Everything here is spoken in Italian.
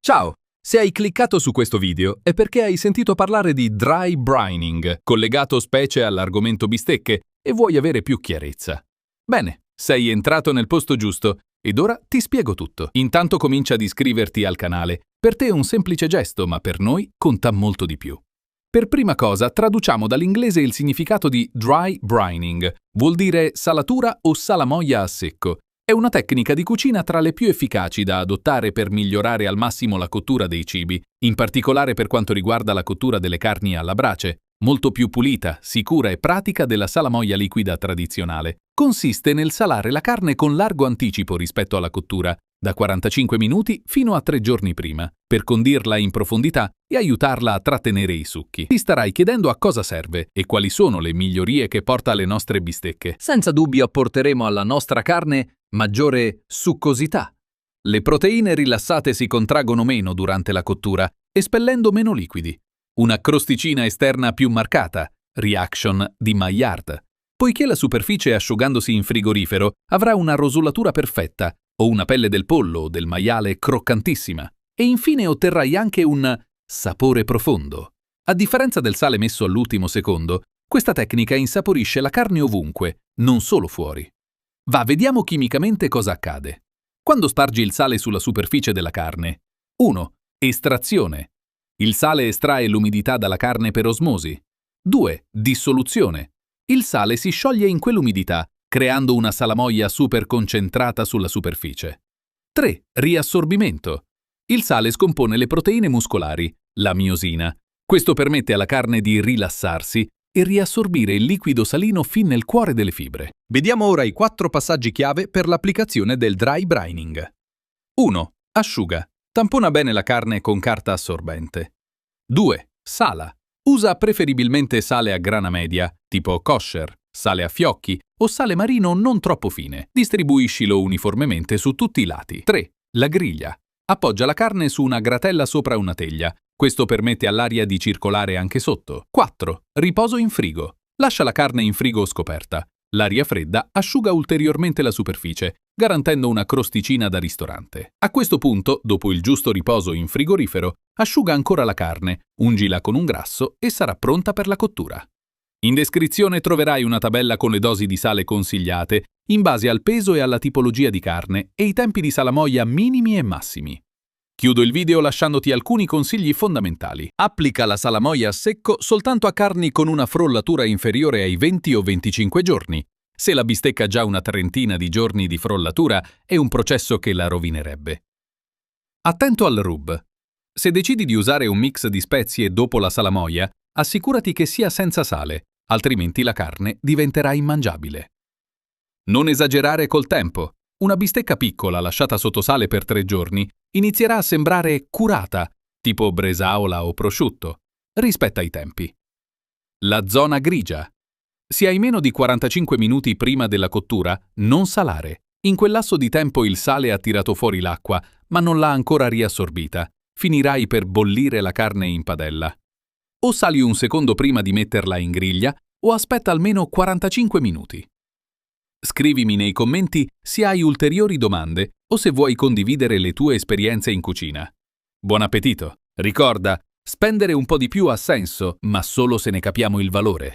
Ciao! Se hai cliccato su questo video è perché hai sentito parlare di dry brining, collegato specie all'argomento bistecche, e vuoi avere più chiarezza. Bene, sei entrato nel posto giusto ed ora ti spiego tutto. Intanto comincia ad iscriverti al canale. Per te è un semplice gesto, ma per noi conta molto di più. Per prima cosa, traduciamo dall'inglese il significato di dry brining. Vuol dire salatura o salamoia a secco. È una tecnica di cucina tra le più efficaci da adottare per migliorare al massimo la cottura dei cibi, in particolare per quanto riguarda la cottura delle carni alla brace, molto più pulita, sicura e pratica della salamoia liquida tradizionale. Consiste nel salare la carne con largo anticipo rispetto alla cottura, da 45 minuti fino a 3 giorni prima, per condirla in profondità e aiutarla a trattenere i succhi. Ti starai chiedendo a cosa serve e quali sono le migliorie che porta alle nostre bistecche. Senza dubbio apporteremo alla nostra carne maggiore succosità. Le proteine rilassate si contraggono meno durante la cottura, espellendo meno liquidi. Una crosticina esterna più marcata, reaction di Maillard. Poiché la superficie asciugandosi in frigorifero avrà una rosolatura perfetta, o una pelle del pollo o del maiale croccantissima. E infine otterrai anche un sapore profondo. A differenza del sale messo all'ultimo secondo, questa tecnica insaporisce la carne ovunque, non solo fuori. Va, vediamo chimicamente cosa accade. Quando spargi il sale sulla superficie della carne. 1. Estrazione. Il sale estrae l'umidità dalla carne per osmosi. 2. Dissoluzione. Il sale si scioglie in quell'umidità, creando una salamoia super concentrata sulla superficie. 3. Riassorbimento. Il sale scompone le proteine muscolari, la miosina. Questo permette alla carne di rilassarsi e riassorbire il liquido salino fin nel cuore delle fibre. Vediamo ora i 4 passaggi chiave per l'applicazione del dry brining. 1. Asciuga. Tampona bene la carne con carta assorbente. 2. Sala. Usa preferibilmente sale a grana media, tipo kosher, sale a fiocchi o sale marino non troppo fine. Distribuiscilo uniformemente su tutti i lati. 3. La griglia. Appoggia la carne su una gratella sopra una teglia. Questo permette all'aria di circolare anche sotto. 4. Riposo in frigo. Lascia la carne in frigo scoperta. L'aria fredda asciuga ulteriormente la superficie, garantendo una crosticina da ristorante. A questo punto, dopo il giusto riposo in frigorifero, asciuga ancora la carne, ungila con un grasso e sarà pronta per la cottura. In descrizione troverai una tabella con le dosi di sale consigliate, in base al peso e alla tipologia di carne, e i tempi di salamoia minimi e massimi. Chiudo il video lasciandoti alcuni consigli fondamentali. Applica la salamoia a secco soltanto a carni con una frollatura inferiore ai 20 o 25 giorni. Se la bistecca ha già una trentina di giorni di frollatura, è un processo che la rovinerebbe. Attento al rub. Se decidi di usare un mix di spezie dopo la salamoia, assicurati che sia senza sale, altrimenti la carne diventerà immangiabile. Non esagerare col tempo. Una bistecca piccola lasciata sotto sale per 3 giorni inizierà a sembrare curata, tipo bresaola o prosciutto. Rispetta i tempi. La zona grigia. Se hai meno di 45 minuti prima della cottura, non salare. In quel lasso di tempo il sale ha tirato fuori l'acqua, ma non l'ha ancora riassorbita. Finirai per bollire la carne in padella. O sali un secondo prima di metterla in griglia, o aspetta almeno 45 minuti. Scrivimi nei commenti se hai ulteriori domande o se vuoi condividere le tue esperienze in cucina. Buon appetito! Ricorda, spendere un po' di più ha senso, ma solo se ne capiamo il valore.